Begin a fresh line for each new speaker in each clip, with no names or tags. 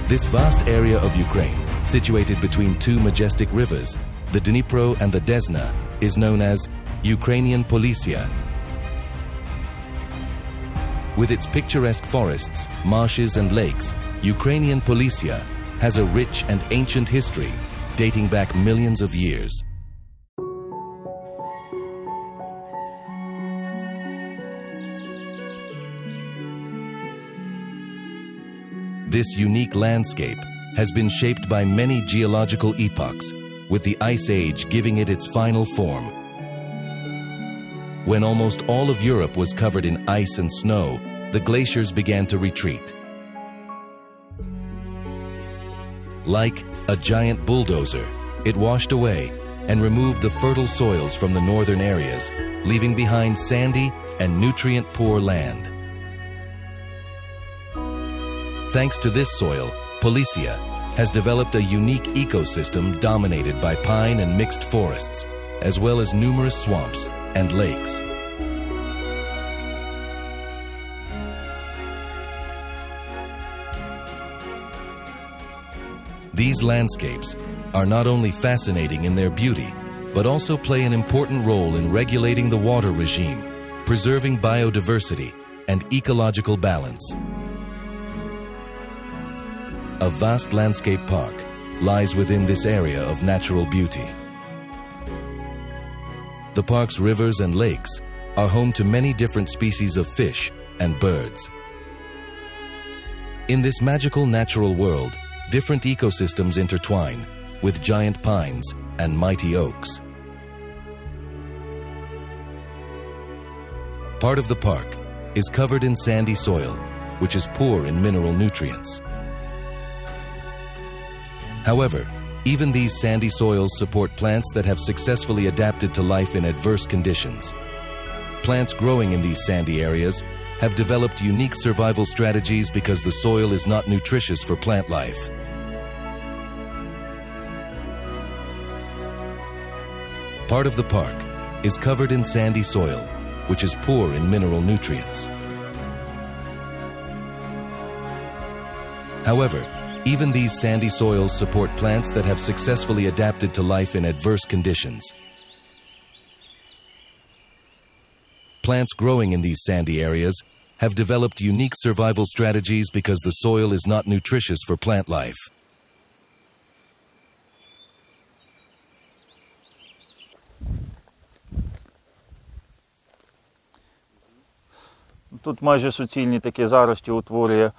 This vast area of Ukraine, situated between two majestic rivers, the Dnipro and the Desna, is known as Ukrainian Polissia. With its picturesque forests, marshes and lakes, Ukrainian Polissia has a rich and ancient history dating back millions of years. This unique landscape has been shaped by many geological epochs, with the Ice Age giving it its final form. When almost all of Europe was covered in ice and snow, the glaciers began to retreat. Like a giant bulldozer, it washed away and removed the fertile soils from the northern areas, leaving behind sandy and nutrient-poor land. Thanks to this soil, Polissia has developed a unique ecosystem dominated by pine and mixed forests, as well as numerous swamps and lakes. These landscapes are not only fascinating in their beauty, but also play an important role in regulating the water regime, preserving biodiversity and ecological balance. A vast landscape park lies within this area of natural beauty. The park's rivers and lakes are home to many different species of fish and birds. In this magical natural world, different ecosystems intertwine, with giant pines and mighty oaks. Part of the park is covered in sandy soil, which is poor in mineral nutrients. However, even these sandy soils support plants that have successfully adapted to life in adverse conditions. Plants growing in these sandy areas have developed unique survival strategies because the soil is not nutritious for plant life. Part of the park is covered in sandy soil, which is poor in mineral nutrients. However, even these sandy soils support plants that have successfully adapted to life in adverse conditions. Plants growing in these sandy areas have developed unique survival strategies because the soil is not nutritious for plant life.
Тут майже суцільні такі зарості утворює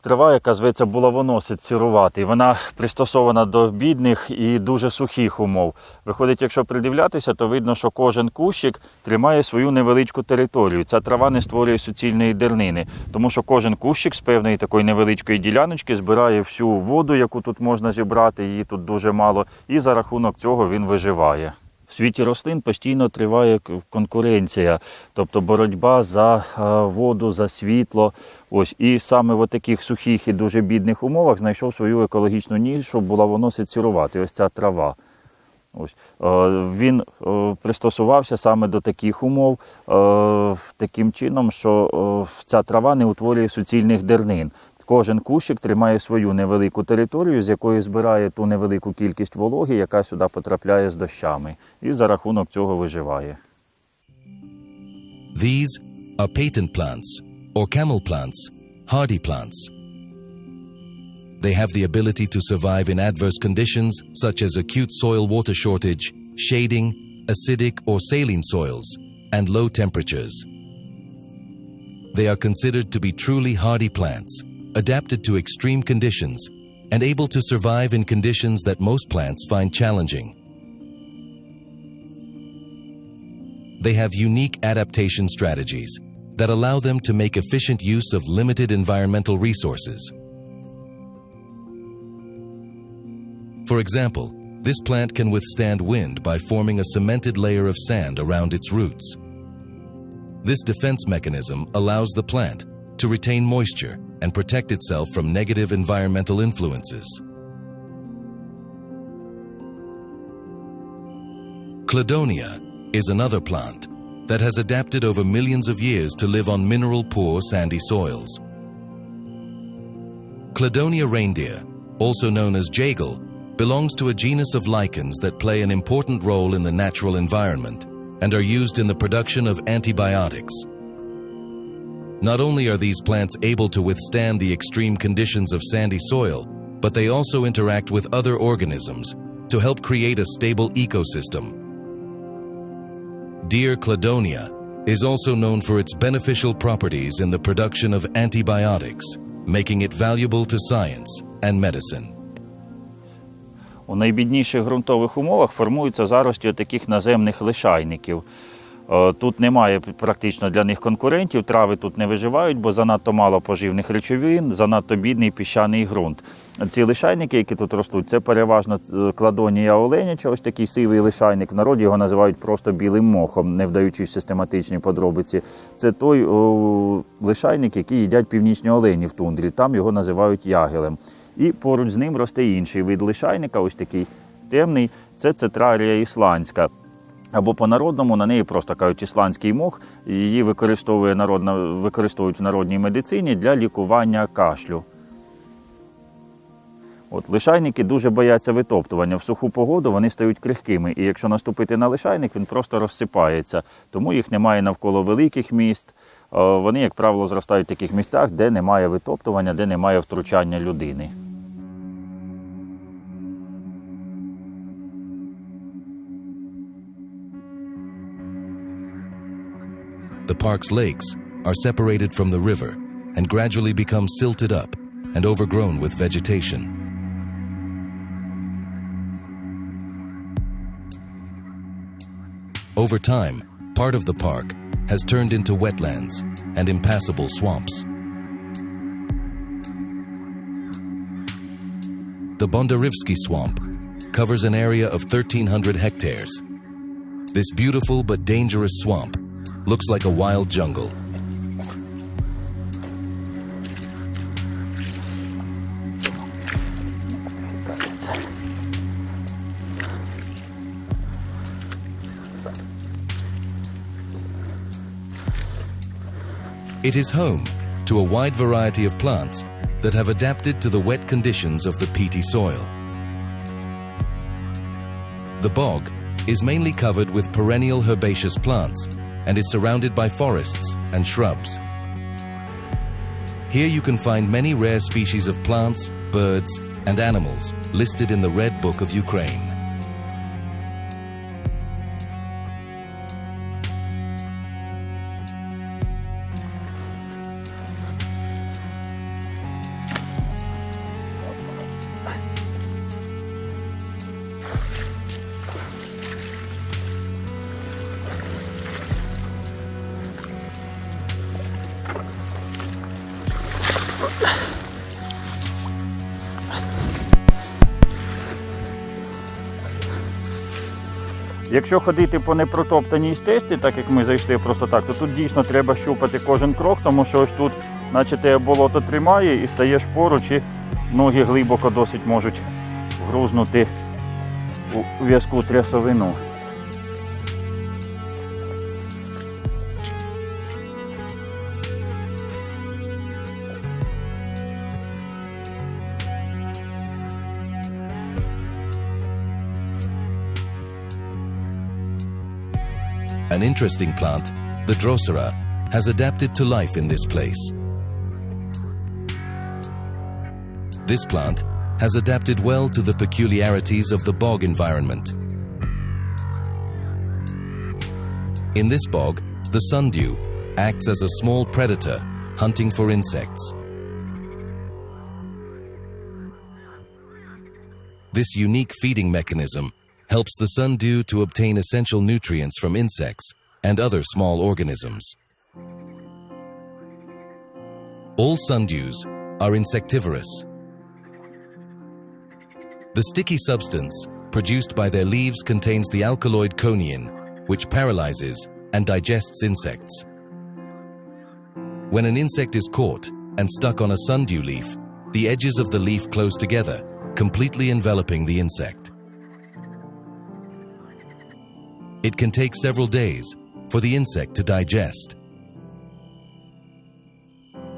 трава, яка зветься булавоносець сіруватий. Вона пристосована до бідних і дуже сухих умов. Виходить, якщо придивлятися, то видно, що кожен кущик тримає свою невеличку територію. Ця трава не створює суцільної дернини, тому що кожен кущик з певної такої невеличкої діляночки збирає всю воду, яку тут можна зібрати, її тут дуже мало, і за рахунок цього він виживає. В світі рослин постійно триває конкуренція, тобто боротьба за воду, за світло. Ось. І саме в таких сухих і дуже бідних умовах знайшов свою екологічну нішу булавоносець сіруватий, ось ця трава. Ось. Він пристосувався саме до таких умов, таким чином, що ця трава не утворює суцільних дернин. Кожен кущик тримає свою невелику територію, з якої збирає ту невелику кількість вологи, яка сюди потрапляє з дощами, і за рахунок цього виживає.
These are patent plants, or camel plants, hardy plants. They have the ability to survive in adverse conditions such as acute soil water shortage, shading, acidic or saline soils, and low temperatures. They are considered to be truly hardy plants, adapted to extreme conditions, and able to survive in conditions that most plants find challenging. They have unique adaptation strategies that allow them to make efficient use of limited environmental resources. For example, this plant can withstand wind by forming a cemented layer of sand around its roots. This defense mechanism allows the plant to retain moisture and protect itself from negative environmental influences. Cladonia is another plant that has adapted over millions of years to live on mineral-poor sandy soils. Cladonia reindeer, also known as jagal, belongs to a genus of lichens that play an important role in the natural environment and are used in the production of antibiotics. Not only are these plants able to withstand the extreme conditions of sandy soil, but they also interact with other organisms to help create a stable ecosystem. Deer Cladonia is also known for its beneficial properties in the production of antibiotics, making it valuable to science and medicine.
У найбідніших ґрунтових умовах формуються зарості таких наземних лишайників. Тут немає практично для них конкурентів, трави тут не виживають, бо занадто мало поживних речовин, занадто бідний піщаний ґрунт. Ці лишайники, які тут ростуть, це переважно кладонія оленяча, ось такий сивий лишайник. В народі його називають просто білим мохом, не вдаючись в систематичні подробиці. Це той лишайник, який їдять північні олені в тундрі, там його називають ягелем. І поруч з ним росте інший вид лишайника, ось такий темний, це цетрарія ісландська. Або по-народному на неї просто кажуть ісландський мох, її використовують в народній медицині для лікування кашлю. Лишайники дуже бояться витоптування. В суху погоду вони стають крихкими, і якщо наступити на лишайник, він просто розсипається. Тому їх немає навколо великих міст. Вони, як правило, зростають в таких місцях, де немає витоптування, де немає втручання людини.
The park's lakes are separated from the river and gradually become silted up and overgrown with vegetation. Over time, part of the park has turned into wetlands and impassable swamps. The Bondarivsky swamp covers an area of 1,300 hectares. This beautiful but dangerous swamp looks like a wild jungle. It is home to a wide variety of plants that have adapted to the wet conditions of the peaty soil. The bog is mainly covered with perennial herbaceous plants and is surrounded by forests and shrubs. Here you can find many rare species of plants, birds, and animals listed in the Red Book of Ukraine.
Якщо ходити по непротоптаній стежці, так як ми зайшли просто так, то тут дійсно треба щупати кожен крок, тому що ось тут, наче тебе болото тримає і стаєш поруч, і ноги глибоко досить можуть грузнути у в'язку трясовину.
An interesting plant, the Drosera, has adapted to life in this place. This plant has adapted well to the peculiarities of the bog environment. In this bog, the sundew acts as a small predator, hunting for insects. This unique feeding mechanism helps the sundew to obtain essential nutrients from insects and other small organisms. All sundews are insectivorous. The sticky substance produced by their leaves contains the alkaloid conein, which paralyzes and digests insects. When an insect is caught and stuck on a sundew leaf, the edges of the leaf close together, completely enveloping the insect. It can take several days for the insect to digest.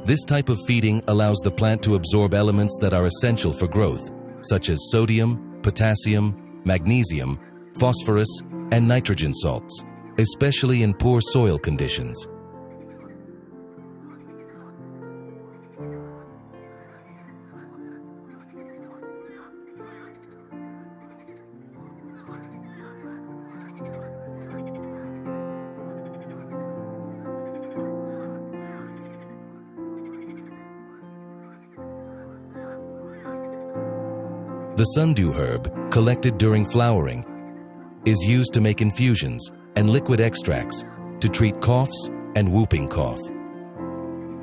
This type of feeding allows the plant to absorb elements that are essential for growth, such as sodium, potassium, magnesium, phosphorus, and nitrogen salts, especially in poor soil conditions. The sundew herb, collected during flowering, is used to make infusions and liquid extracts to treat coughs and whooping cough.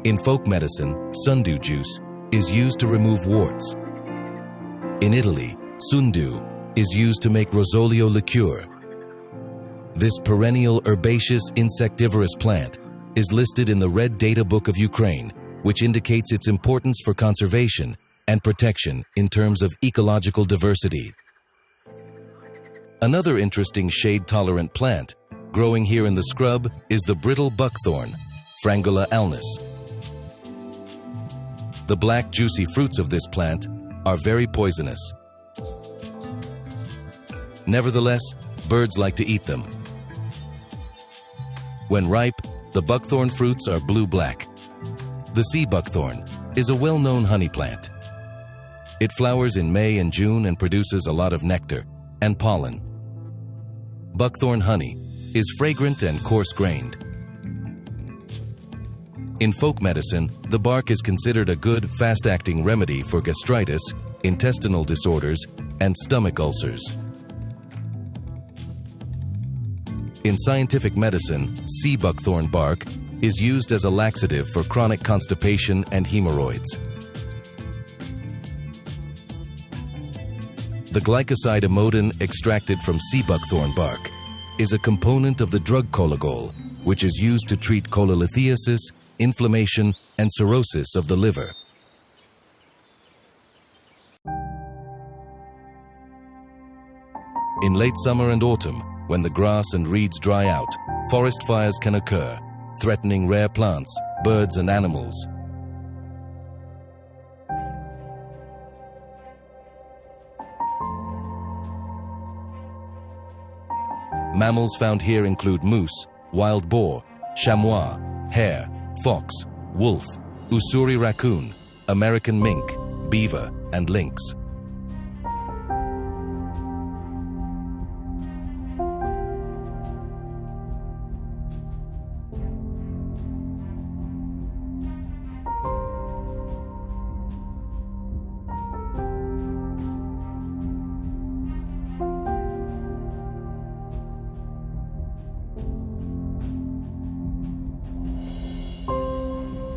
In folk medicine, sundew juice is used to remove warts. In Italy, sundew is used to make rosolio liqueur. This perennial herbaceous insectivorous plant is listed in the Red Data Book of Ukraine, which indicates its importance for conservation and protection in terms of ecological diversity. Another interesting shade-tolerant plant growing here in the scrub is the brittle buckthorn, Frangula alnus. The black juicy fruits of this plant are very poisonous. Nevertheless, birds like to eat them. When ripe, the buckthorn fruits are blue-black. The sea buckthorn is a well-known honey plant. It flowers in May and June and produces a lot of nectar and pollen. Buckthorn honey is fragrant and coarse-grained. In folk medicine, the bark is considered a good, fast-acting remedy for gastritis, intestinal disorders, and stomach ulcers. In scientific medicine, sea buckthorn bark is used as a laxative for chronic constipation and hemorrhoids. The glycoside amodin extracted from sea buckthorn bark is a component of the drug cholegol, which is used to treat cholelithiasis, inflammation, and cirrhosis of the liver. In late summer and autumn, when the grass and reeds dry out, forest fires can occur, threatening rare plants, birds, and animals. Mammals found here include moose, wild boar, chamois, hare, fox, wolf, Ussuri raccoon, American mink, beaver, and lynx.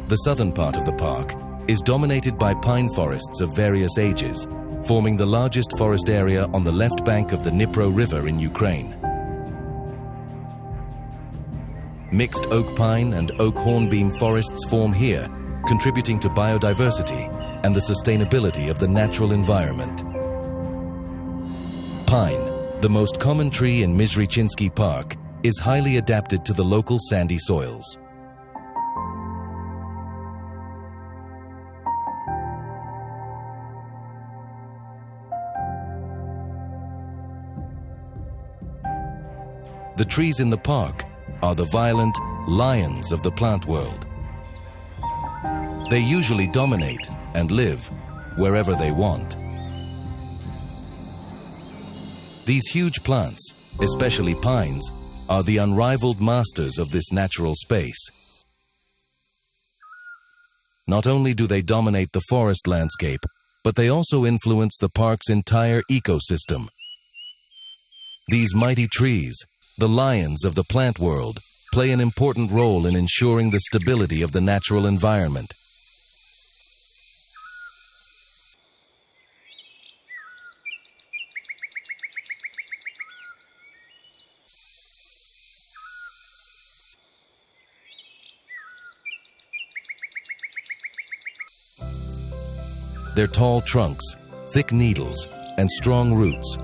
The southern part of the park is dominated by pine forests of various ages, forming the largest forest area on the left bank of the Dnipro River in Ukraine. Mixed oak pine and oak hornbeam forests form here, contributing to biodiversity and the sustainability of the natural environment. Pine, the most common tree in Mizhrychinsky Park, is highly adapted to the local sandy soils. The trees in the park are the violent lions of the plant world. They usually dominate and live wherever they want. These huge plants, especially pines, are the unrivaled masters of this natural space. Not only do they dominate the forest landscape, but they also influence the park's entire ecosystem. These mighty trees, the lions of the plant world, play an important role in ensuring the stability of the natural environment. Their tall trunks, thick needles, and strong roots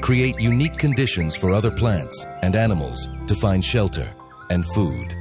create unique conditions for other plants and animals to find shelter and food.